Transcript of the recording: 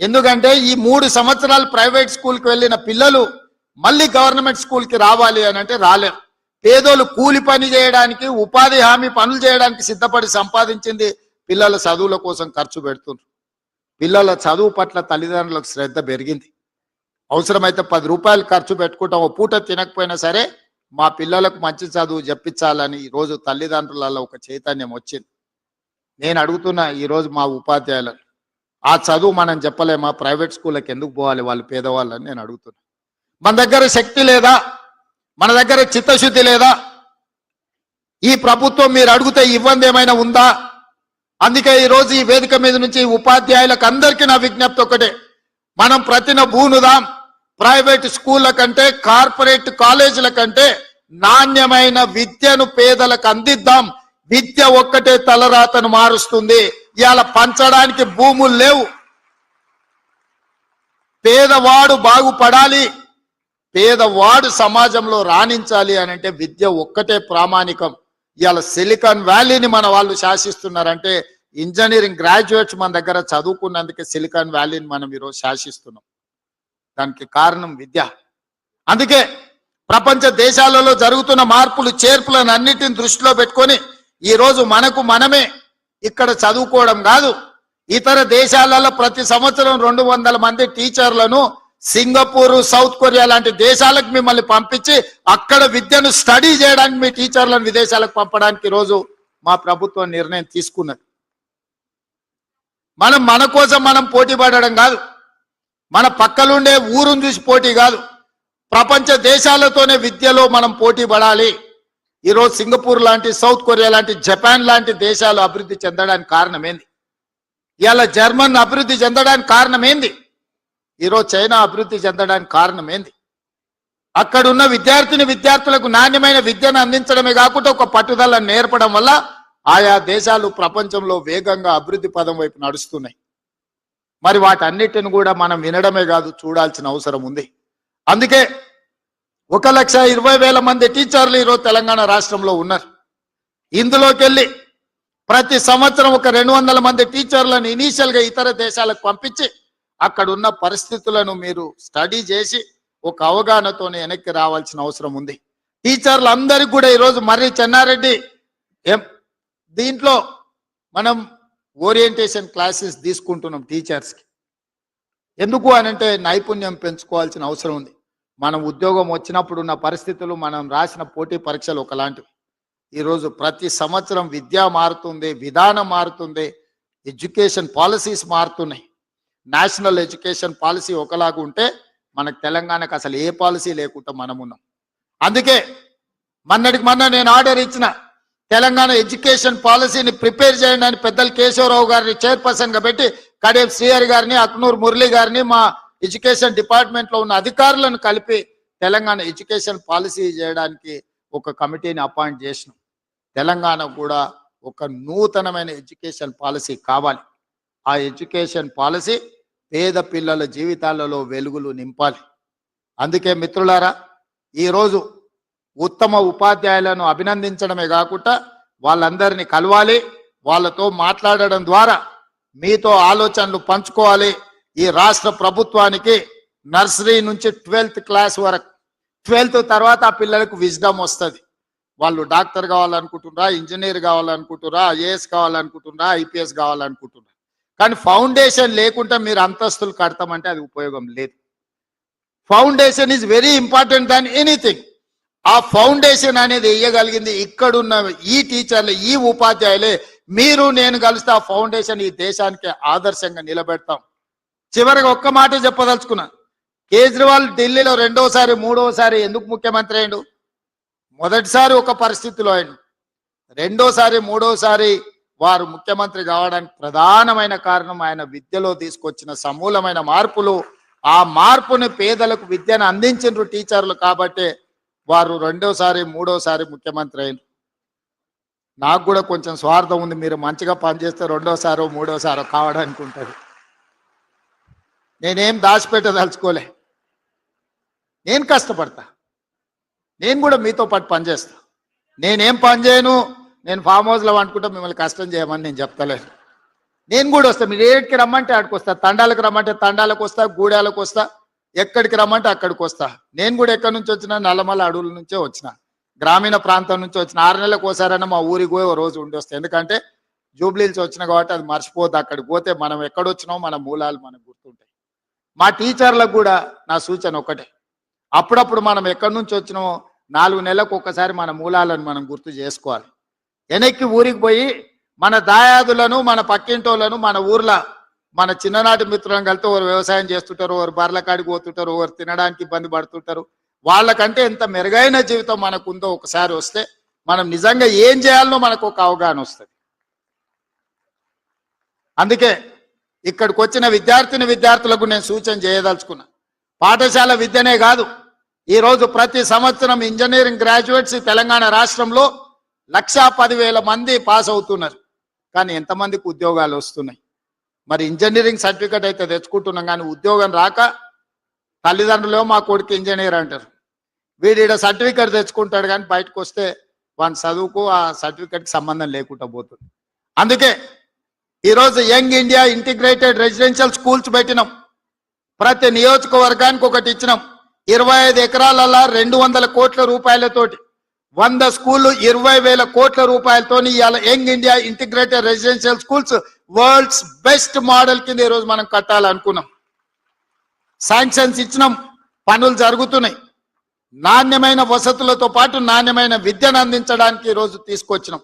ఎందుకంటే ఈ 3 సంవత్సరాలు ప్రైవేట్ స్కూల్కి వెళ్ళిన పిల్లలు మళ్ళీ గవర్నమెంట్ స్కూల్కి రావాలి అని అంటే రాలేరు. పేదోళ్ళు కూలి పని చేయడానికి, ఉపాధి హామీ పనులు చేయడానికి సిద్ధపడి సంపాదించింది పిల్లల చదువుల కోసం ఖర్చు పెడుతున్నారు. పిల్లల చదువు పట్ల తల్లిదండ్రులకు శ్రద్ధ పెరిగింది. అవసరమైతే 10 రూపాయలు ఖర్చు పెట్టుకుంటాం, ఓ పూట తినకపోయినా సరే మా పిల్లలకు మంచి చదువు చెప్పించాలని ఈరోజు తల్లిదండ్రులలో ఒక చైతన్యం వచ్చింది. నేను అడుగుతున్నా ఈరోజు మా ఉపాధ్యాయులను, ఆ చదువు మనం చెప్పలేమా? ప్రైవేట్ స్కూళ్ళకి ఎందుకు పోవాలి వాళ్ళు పేదవాళ్ళని నేను అడుగుతున్నా. మన దగ్గర శక్తి లేదా? మన దగ్గర చిత్తశుద్ధి లేదా? ఈ ప్రభుత్వం మీరు అడిగితే ఇవ్వంది ఏమైనా ఉందా? అందుకే ఈరోజు ఈ వేదిక మీద నుంచి ఉపాధ్యాయులకు అందరికీ నా విజ్ఞప్తి ఒకటే, మనం ప్రతిన బూనుదాం. ప్రైవేట్ స్కూళ్ళ కంటే, కార్పొరేట్ కాలేజీల కంటే నాణ్యమైన విద్యను పేదలకు అందిద్దాం. విద్య ఒక్కటే తలరాతను మారుస్తుంది. ఇవాళ పంచడానికి భూములు లేవు. పేదవాడు బాగుపడాలి, పేదవాడు సమాజంలో రాణించాలి అని అంటే విద్య ఒక్కటే ప్రామాణికం. ఇవాళ సిలికాన్ వ్యాలీని మన వాళ్ళు శాసిస్తున్నారంటే ఇంజనీరింగ్ గ్రాడ్యుయేట్స్ మన దగ్గర చదువుకున్నందుకే సిలికాన్ వ్యాలీని మనం ఈరోజు శాసిస్తున్నాం. దానికి కారణం విద్య. అందుకే ప్రపంచ దేశాలలో జరుగుతున్న మార్పులు చేర్పులను అన్నిటిని దృష్టిలో పెట్టుకొని ఈరోజు మనకు మనమే ఇక్కడ చదువుకోవడం కాదు, ఇతర దేశాలలో ప్రతి సంవత్సరం 200 మంది టీచర్లను సింగపూర్, సౌత్ కొరియా లాంటి దేశాలకు మిమ్మల్ని పంపించి అక్కడ విద్యను స్టడీ చేయడానికి మీ టీచర్లను విదేశాలకు పంపడానికి ఈరోజు మా ప్రభుత్వం నిర్ణయం తీసుకున్నది. మనం మన కోసం మనం పోటీ పడడం కాదు, మన పక్కలుండే ఊరును చూసి పోటీ కాదు, ప్రపంచ దేశాలతోనే విద్యలో మనం పోటీ పడాలి. ఈరోజు సింగపూర్ లాంటి, సౌత్ కొరియా లాంటి, జపాన్ లాంటి దేశాలు అభివృద్ధి చెందడానికి కారణం ఏంది? ఇవాళ జర్మన్ అభివృద్ధి చెందడానికి కారణం ఏంది? ఈరోజు చైనా అభివృద్ధి చెందడానికి కారణం ఏంది? అక్కడున్న విద్యార్థులకు నాణ్యమైన విద్యను అందించడమే కాకుండా ఒక పట్టుదలను నేర్పడం వల్ల ఆయా దేశాలు ప్రపంచంలో వేగంగా అభివృద్ధి పదం వైపు నడుస్తున్నాయి. మరి వాటన్నిటిని కూడా మనం వినడమే కాదు, చూడాల్సిన అవసరం ఉంది. అందుకే 1,20,000 మంది టీచర్లు ఈరోజు తెలంగాణ రాష్ట్రంలో ఉన్నారు. ఇందులోకి వెళ్ళి ప్రతి సంవత్సరం ఒక 200 మంది టీచర్లను ఇనీషియల్గా ఇతర దేశాలకు పంపించి అక్కడ ఉన్న పరిస్థితులను మీరు స్టడీ చేసి ఒక అవగాహనతోనే వెనక్కి రావాల్సిన అవసరం ఉంది. టీచర్లు అందరికీ కూడా ఈరోజు మర్రి చెన్నారెడ్డి దీంట్లో మనం ఓరియంటేషన్ క్లాసెస్ తీసుకుంటున్నాం టీచర్స్కి. ఎందుకు అనంటే నైపుణ్యం పెంచుకోవాల్సిన అవసరం ఉంది. మనం ఉద్యోగం వచ్చినప్పుడు ఉన్న పరిస్థితులు, మనం రాసిన పోటీ పరీక్షలు ఒకలాంటివి. ఈరోజు ప్రతి సంవత్సరం విద్య మారుతుంది, విధానం మారుతుంది, ఎడ్యుకేషన్ పాలసీస్ మారుతున్నాయి. నేషనల్ ఎడ్యుకేషన్ పాలసీ ఒకలాగా ఉంటే మనకు తెలంగాణకు అసలు ఏ పాలసీ లేకుండా మనం ఉన్నాం. అందుకే మొన్నటికి మొన్న నేను ఆర్డర్ ఇచ్చిన, తెలంగాణ ఎడ్యుకేషన్ పాలసీని ప్రిపేర్ చేయండి అని పెద్దలు కేశవరావు గారిని చైర్పర్సన్గా పెట్టి కడియం శ్రీహరి గారిని, అక్నూర్ మురళి గారిని, మా ఎడ్యుకేషన్ డిపార్ట్మెంట్లో ఉన్న అధికారులను కలిపి తెలంగాణ ఎడ్యుకేషన్ పాలసీ చేయడానికి ఒక కమిటీని అపాయింట్ చేసినాం. తెలంగాణ కూడా ఒక నూతనమైన ఎడ్యుకేషన్ పాలసీ కావాలి. ఆ ఎడ్యుకేషన్ పాలసీ పేద పిల్లల జీవితాలలో వెలుగులు నింపాలి. అందుకే మిత్రులారా, ఈరోజు ఉత్తమ ఉపాధ్యాయులను అభినందించడమే కాకుండా వాళ్ళందరినీ కలవాలి, వాళ్ళతో మాట్లాడడం ద్వారా మీతో ఆలోచనలు పంచుకోవాలి. ఈ రాష్ట్ర ప్రభుత్వానికి నర్సరీ నుంచి 12th క్లాస్ వరకు, 12th తర్వాత ఆ పిల్లలకు విజ్డమ్ వస్తుంది. వాళ్ళు డాక్టర్ కావాలనుకుంటున్నారా, ఇంజనీర్ కావాలనుకుంటున్నారా, ఐఏఎస్ కావాలనుకుంటున్నారా, ఐపీఎస్ కావాలనుకుంటున్నారా. కానీ ఫౌండేషన్ లేకుండా మీరు అంతస్తులు కడతామంటే అది ఉపయోగం లేదు. Foundation is very important than anything. ఆ ఫౌండేషన్ అనేది వేయగలిగింది ఇక్కడున్న ఈ టీచర్లు, ఈ ఉపాధ్యాయులే. మీరు నేను కలిస్తే ఆ ఫౌండేషన్ ఈ దేశానికి ఆదర్శంగా నిలబెడతాం. చివరిగా ఒక్క మాట చెప్పదలుచుకున్నా, కేజ్రీవాల్ ఢిల్లీలో 2వసారి 3వసారి ఎందుకు ముఖ్యమంత్రి అయ్యాడు? మొదటిసారి ఒక పరిస్థితిలో అయ్యాడు, 2వసారి 3వసారి వారు ముఖ్యమంత్రి కావడానికి ప్రధానమైన కారణం ఆయన విద్యలో తీసుకొచ్చిన సమూలమైన మార్పులు. ఆ మార్పుని పేదలకు విద్యను అందించిన టీచర్లు కాబట్టి వారు 2వసారి 3వసారి ముఖ్యమంత్రి అయ్యారు. నాకు కూడా కొంచెం స్వార్థం ఉంది, మీరు మంచిగా పనిచేస్తే 2వసారో 3వసారో కావడానికి ఉంటుంది. నేనేం దాచిపెట్టదలుచుకోలే, నేను కష్టపడతా, నేను కూడా మీతో పాటు పనిచేస్తా. నేనేం పని చేయను, నేను ఫామ్ హౌస్లో అనుకుంటా మిమ్మల్ని కష్టం చేయమని నేను చెప్తలేను. నేను కూడా వస్తా, మీరు ఏడికి రమ్మంటే ఆడికి వస్తా, తండాలకు రమ్మంటే తండాలకు వస్తా, గూడాలకు వస్తా, ఎక్కడికి రమ్మంటే అక్కడికి వస్తా. నేను కూడా ఎక్కడి నుంచి వచ్చినా నల్లమల్ల అడవుల నుంచే వచ్చిన, గ్రామీణ ప్రాంతం నుంచి వచ్చిన. 6 నెలలకు ఒకసారైనా మా ఊరికి పోయి ఓ రోజు ఉండి వస్తాయి. ఎందుకంటే జూబ్లీహిల్స్ వచ్చిన కాబట్టి అది మర్చిపోద్దు. అక్కడికి పోతే మనం ఎక్కడొచ్చినామో మన మూలాలు మనకు గుర్తుంటాయి. మా టీచర్లకు కూడా నా సూచన ఒకటే, అప్పుడప్పుడు మనం ఎక్కడి నుంచి వచ్చినామో 4 నెలలకు ఒక్కసారి మన మూలాలను మనం గుర్తు చేసుకోవాలి. వెనక్కి ఊరికి పోయి మన దాయాదులను, మన పక్కింటోళ్ళను, మన ఊర్లో మన చిన్ననాటి మిత్రులను కలితే ఒకరు వ్యవసాయం చేస్తుంటారు, ఒకరు బర్రెల కాడికి పోతుంటారు, ఒకరు తినడానికి ఇబ్బంది పడుతుంటారు. వాళ్ళకంటే ఎంత మెరుగైన జీవితం మనకుందో ఒకసారి వస్తే మనం నిజంగా ఏం చేయాలనో మనకు ఒక అవగాహన వస్తుంది. అందుకే ఇక్కడికి వచ్చిన విద్యార్థులకు నేను సూచన చేయదలుచుకున్నా. పాఠశాల విద్యనే కాదు, ఈరోజు ప్రతి సంవత్సరం ఇంజనీరింగ్ గ్రాడ్యుయేట్స్ తెలంగాణ రాష్ట్రంలో 1,10,000 మంది పాస్ అవుతున్నారు. కానీ ఎంతమందికి ఉద్యోగాలు వస్తున్నాయి? మరి ఇంజనీరింగ్ సర్టిఫికేట్ అయితే తెచ్చుకుంటున్నాం, కానీ ఉద్యోగం రాక తల్లిదండ్రులు మా కొడుకు ఇంజనీర్ అంటారు. వీడి సర్టిఫికేట్ తెచ్చుకుంటాడు, కానీ బయటకు వస్తే వాని చదువుకు ఆ సర్టిఫికేట్కి సంబంధం లేకుండా పోతుంది. అందుకే ఈరోజు young India integrated residential schools పెట్టినాం. ప్రతి నియోజకవర్గానికి ఒకటి ఇచ్చినాం. 25 ఎకరాలలో 200 కోట్ల రూపాయలతోటి 100 స్కూళ్ళు 20,000 కోట్ల రూపాయలతో ఇవాళ young India integrated residential schools world's best model కింద ఈరోజు మనం కట్టాలనుకున్నాం. శాంక్షన్స్ ఇచ్చినాం, పనులు జరుగుతున్నాయి. నాణ్యమైన వసతులతో పాటు నాణ్యమైన విద్యను అందించడానికి ఈరోజు తీసుకొచ్చినాం.